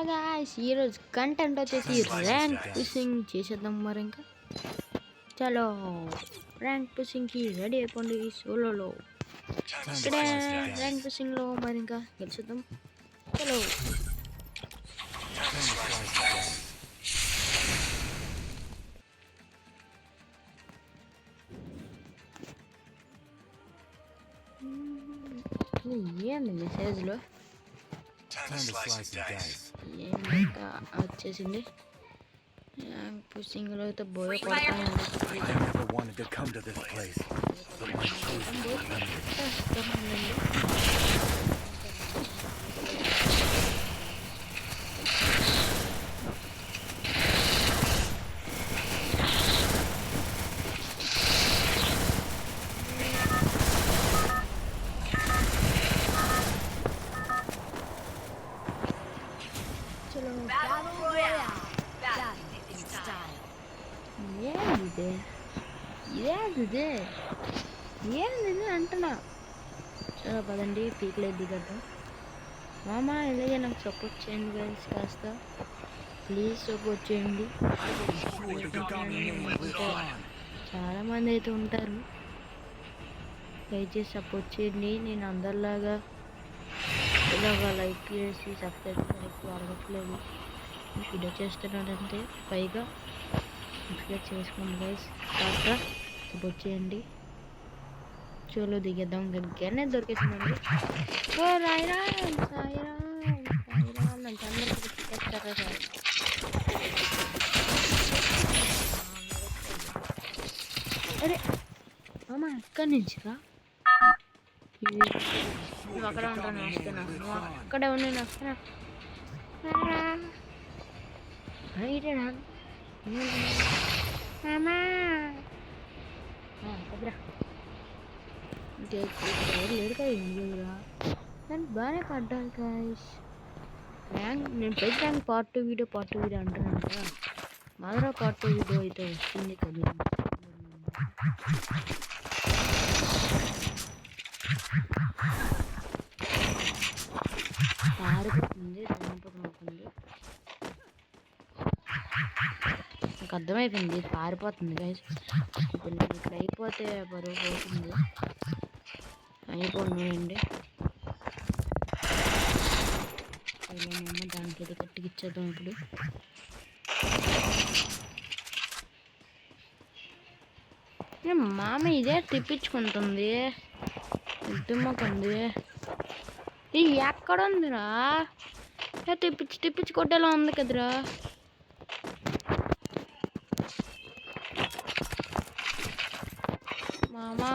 Guys ఈరోజు content వచ్చేసి rank pushing చేసేద్దాం. మరి ఇంకా చలో ర్యాంక్ పుషింగ్కి రెడీ అయిపోండి. సోలోలో ఇక్కడే ర్యాంక్ పుషింగ్లో మరి ఇంకా గెలిచేద్దాం. చలో ఏంది మెసేజ్లో వచ్చేసింది. పుషింగ్లో అయితే బోయ ఏంది అంటున్నా. చలో పదండి పీక్లేదు దిగద్దాం. మామ ఇలాగే నాకు సపోర్ట్ చేయండి గైస్, కాస్త ప్లీజ్ సపోర్ట్ చేయండి. చాలామంది అయితే ఉంటారు, దయచేసి సపోర్ట్ చేయండి. నేను అందరిలాగా ఇలాగ లైక్ చేసి సబ్స్క్రైబ్ ఎక్కువ అడగట్లేదు. వీడియో చేస్తున్నానంటే పైగా సబ్స్క్రైబ్ చేసుకోండి గైస్, కాస్త సపోర్ట్ చేయండి. చోలో దిగేద్దాం. గన్నే దొరికేసిందండి. ఓ రాయిరా సాయిరా సాయిరా నాకు అందరికీ తిట్టేస్తారా సార్. అరే మామ ఎక్కడి నుంచిరా? నువ్వు అక్కడ ఉంటాను వస్తున్నా, నువ్వు అక్కడే ఉండి నేను వస్తున్నా. లేడుగా ఇండియా నేను బాగానే పడ్డాను గాయ్స్. ర్యాంక్ నేను పెద్ద ర్యాంక్ పార్ట్ 2 వీడియో అంటున్నాను కదా, మాదిరా పార్ట్ 2 వీడియో అయితే వస్తుంది కదా. పారిపోతుంది చనిపోతుంది, నాకు అర్థమైపోయింది పారిపోతుంది గైస్. ఇప్పుడు ఇట్లా అయిపోతే బరువు పోతుంది. అయిపోయిందండి దానికి ఇది కట్టికిచ్చేద్దాం. ఇప్పుడు మామ ఇదే తిప్పించుకుంటుంది, తుమ్మకుంది. ఇది ఎక్కడ ఉందిరా? తిప్పించి కొట్టేలా ఉంది కదరా. మామా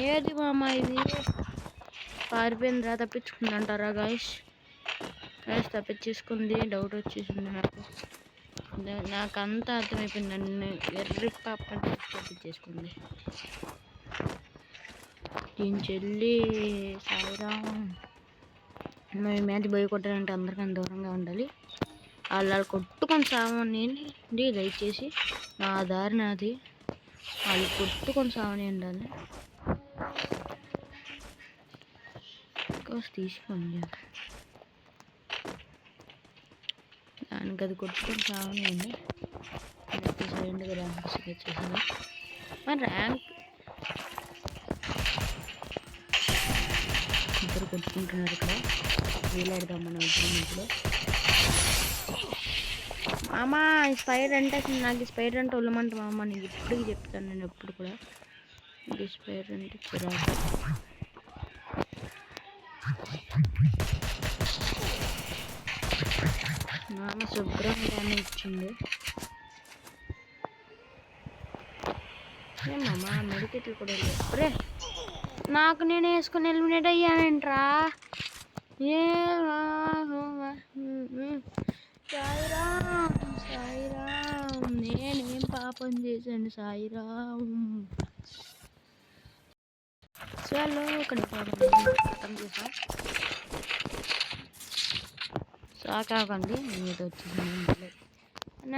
ఏది మామ ఇది? పారిపోయిందిరా, తప్పించుకుందంటారా గాయస్? గాయస్ తప్పించేసుకుంది, డౌట్ వచ్చేసింది నాకు అంతా అర్థమైపోయింది. నన్ను ఎర్రి పాప తప్పించేసుకుంది. దీని చెల్లి సాయిరామ్ మేము మ్యాచ్ పోయి కొట్టాలంటే అందరికన్నా దూరంగా ఉండాలి. వాళ్ళు కొట్టుకొని సావని దయచేసి, నా దారి నాది, వాళ్ళు కొట్టుకొని సావని ఉండాలి. తీసుకోండి దానికి అది కొట్టుకొని సావని అండి. సైలెంట్గా ర్యాంక్ వచ్చేసింది. మరి ర్యాంక్ ఇద్దరు కొట్టుకుంటున్నారు ఇక్కడ. వీలాడదాం మనం ఇప్పుడు. మామా స్పైర్ అంటే నాకు స్పైర్ అంటే ఒళ్ళమంట మామ. నీకు ఎప్పటికి చెప్తాను నేను, ఎప్పుడు కూడా ఇది స్పైర్ అంటే చిరాకు. మామ శుభ్రంగానే ఇచ్చింది. ఏమమ్మా మెడికెట్లు కూడా రే, నాకు నేను వేసుకొని ఎలిమినేట్ అయ్యానంట్రా. సాయిరామ్ సాయిరామ్, నేనేం పాపం చేశాను సాయిరామ్. చలో ఇక్కడ ఖతం చేసా. సాకాకండి మీద వచ్చింది.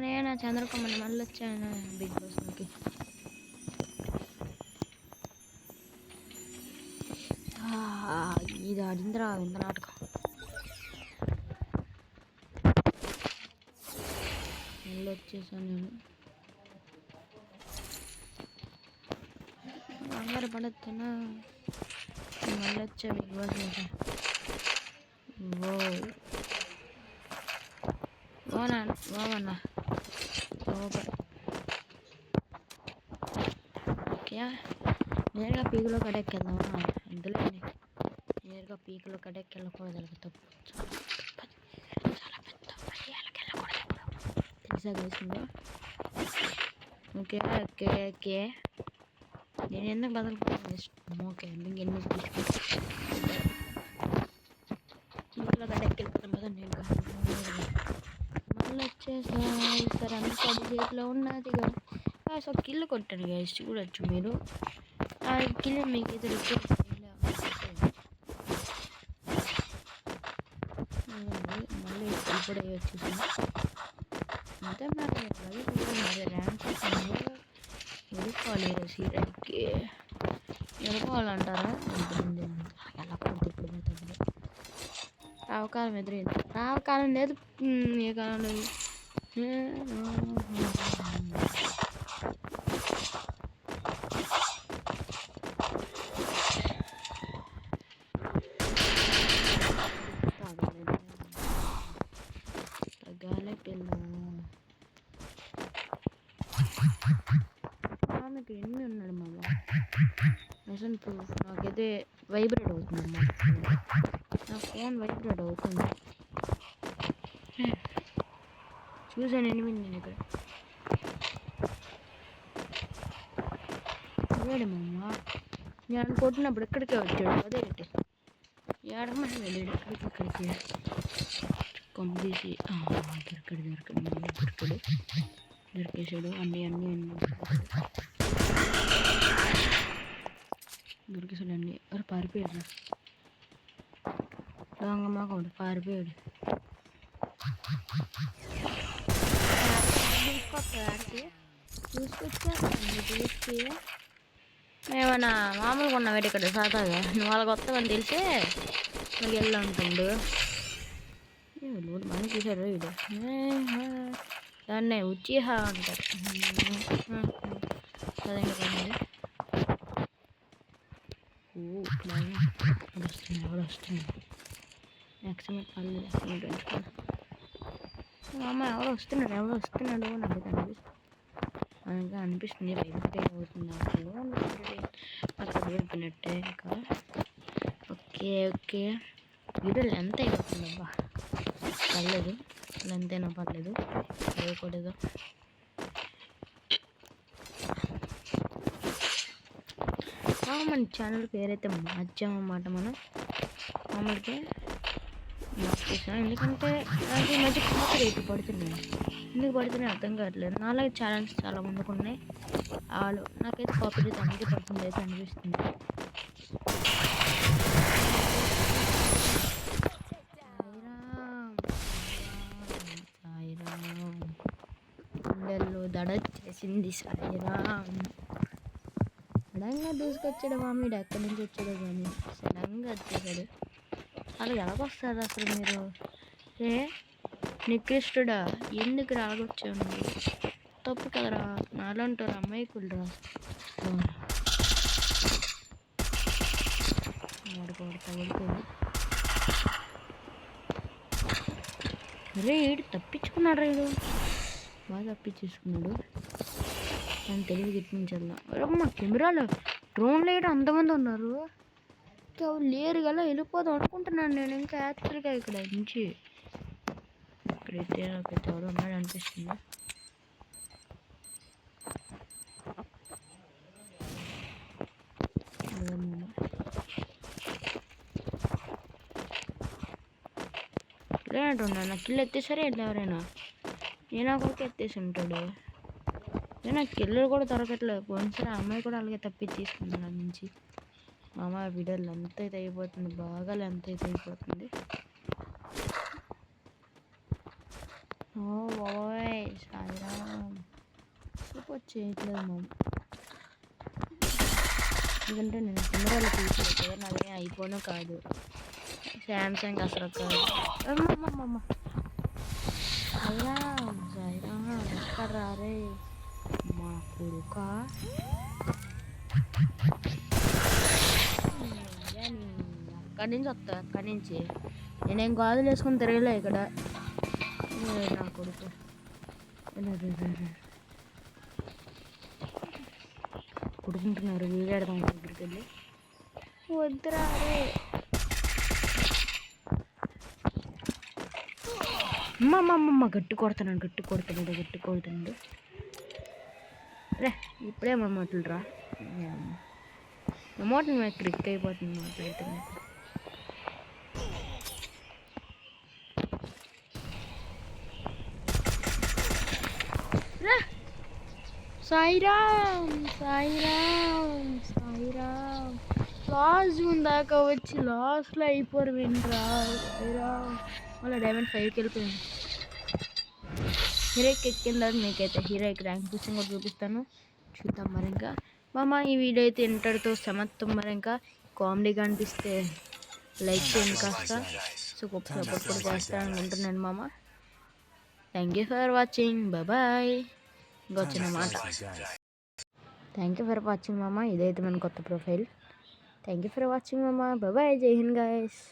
నేనా చంద్రకుమార్ మళ్ళీ వచ్చాను బిగ్ బాస్కి. ఇది ఆడిందిరా వింత నాటకం. మళ్ళీ వచ్చేసాను నేను. కంగారు పడొచ్చానా మళ్ళీ వచ్చా బిగ్ బాస్ మీద. ఓవన్నా ఓకే నేరుగా పీకులో కడెక్కెళ్దామా? అందులోండి నేరుగా పీకులో కడెక్కెళ్ళకూడదు, అలాగే తప్పు, చాలా పెద్ద మర్యాదకి వెళ్ళకూడదు తెలుసా కలిసిందో. ఓకే ఓకే ఓకే నేను ఎందుకు బదలుపోతాను. ఓకే ఇంకెన్ని పీకులో కడెక్కెళ్తాను కదా నేను. మళ్ళీ వచ్చేసా సరే అంత పది చేతిలో ఉన్నదిగా. సో కిల్లు కొట్టాను గైస్, చూడొచ్చు మీరు. ఆ కిల్లు మీకు ఎదురు మళ్ళీ ఇప్పుడే వచ్చేసాను. అంతే మరి ర్యాంక్ వెళ్ళిపోవాలి సీరియల్కి. వెళ్ళిపోవాలంటారా? ఎలా పడుతుంది ఇప్పుడు తగ్గుతుంది. రావకాలం ఎదురైంది, రావకాలం లేదు ఏ కాలం లేదు. ఆమెకి ఎన్ని ఉన్నాడు మామ నిజం ప్రూఫ్. నాకైతే వైబ్రేట్ అవుతుందమ్మా, నా ఫోన్ వైబ్రేట్ అవుతుంది. చూసాను ఎనిమిది నేను ఇక్కడ వేడి మామ. నేను కొట్టినప్పుడు ఎక్కడికే వచ్చాడు అదే ఏంటి ఏడమని వెళ్ళాడు ఎక్కడికి కంప్లీసి దొరికేసాడు. అన్నీ దొరికేసాడు అన్నీ. ఎవరు పారిపోయాడు దొంగ మాకు పారిపోయాడు. తీసుకొచ్చి ఏమన్నా మామూలుగా ఉన్నా వేటి ఇక్కడ సాదాగా నువ్వు వాళ్ళకి వస్తావని తెలిసే మళ్ళీ వెళ్ళి ఉంటుండు. మనకి చూసాడు వీడు దాన్నే ఉచిహా అంటారు. వస్తున్నాడు మ్యాక్సిమం అమ్మ ఎవరు వస్తున్నాడు నాకు అనిపిస్తుంది. వైబ్రేట్ అవుతుంది అక్కడ వెళ్ళిపోయినట్టే ఇంకా. ఓకే వీడియోలు ఎంత అయిపోతుందబ్బా, పర్లేదు ఎంతైనా పర్లేదు వేయకూడదు. మన ఛానల్ పేరైతే మార్చామన్నమాట మనం. మామూలుగా మార్చేసాం ఎందుకంటే నాకు ఈ మధ్య కాపీ రేట్లు పడుతున్నాయి. ఎందుకు పడుతున్నాయి అర్థం కావట్లేదు. నాలాగే ఛానల్స్ చాలా ముందుకు ఉన్నాయి. వాళ్ళు నాకైతే కాపీ రేట్ అనేది పడుతుంది అయితే అనిపిస్తుంది. గుండెల్లో దడొచ్చేసింది. సాయిరామ్ సడన్గా దూసుకొచ్చాడు మామీడు, ఎక్కడి నుంచి వచ్చాడో కానీ సడన్గా వచ్చేసాడు. అలా ఎలాగొస్తారు అసలు మీరు? నికృష్టుడా ఎందుకు రాగొచ్చావు? తప్పు కదరా, నాలంటారు అమ్మాయికులరా. తగులుతుంది. ఈడు తప్పించుకున్నాడు రేడు, బాగా తప్పించేసుకున్నాడు. నేను తెలివి గిట్టించల్లా. మా కెమెరాలో డ్రోన్ లేయడం అంతమంది ఉన్నారు, ఇంకా లేరు కదా వెళ్ళిపోదాం అనుకుంటున్నాను నేను. ఇంకా యాక్చువల్గా ఇక్కడ నుంచి ఇక్కడైతే నాకైతే ఎవరు ఉన్నాడు అనిపిస్తుంది. లేనట్టున్నా నా కిల్లు ఎత్తేసరే ఎవరైనా నేను కొడుకు ఎత్తేసి ఉంటాడు. నాకు కిల్లు కూడా దొరకట్లేదు. పోయినసారి అమ్మాయి కూడా అలాగే తప్పించి తీసుకున్నాను నా నుంచి. మా అమ్మ వీడియోలు ఎంత అయితే అయిపోతుంది, బాగా ఎంత అయితే అయిపోతుంది. ఓయ్ సాయిరామ్ సూపర్ చేయట్లేదు మా ఎందుకంటే నేను కెమెరాలో తీసుకోలేదు కదా, నాదే ఐఫోన్ కాదు, శాంసంగ్ అసలు కాదు. సాయిరామ్ ఎక్కడ రే మా కొడుక అక్కడి నుంచి వస్తా, అక్కడి నుంచి నేనేం గాజులు వేసుకొని తిరగలే ఇక్కడ. నా కొడుకు కొడుకుంటున్నారు, వీడాడదాం దగ్గరికి వెళ్ళి. వద్దురా రే అమ్మమ్మమ్మ, గట్టి కొడుతున్నాడు రే. ఇప్పుడే మా మాటలు రా, మాటలు నాకు క్లిక్ అయిపోతుంది మాట్లాడుతుంది. సాయిరామ్ లాస్ట్ దాకా వచ్చి లాస్ట్లో అయిపోరు వినరా. సాయిరామ్ మళ్ళీ డైమండ్ 5కి వెళ్ళిపోయింది. హీరోకి ఎక్కిన తర్వాత మీకైతే హీరోకి ర్యాంక్ పుషింగ్ కూడా చూపిస్తాను, చూద్దాం. మరి ఇంకా మామ ఈ వీడియో అయితే ఇంతటితో సమాప్తం. మరి ఇంకా కామెడీగా అనిపిస్తే లైక్ చేయండి కాస్త, సో గొప్ప సపోర్ట్ కూడా చేస్తాను అనుకుంటున్నాను మామ. Thank you for watching, bye. ఇంకొచ్చిన మాట, థ్యాంక్ యూ ఫర్ వాచింగ్ మామ. ఇదైతే మన కొత్త profile. Thank you for watching మామ, బాయ్. జై హింద్ గైస్.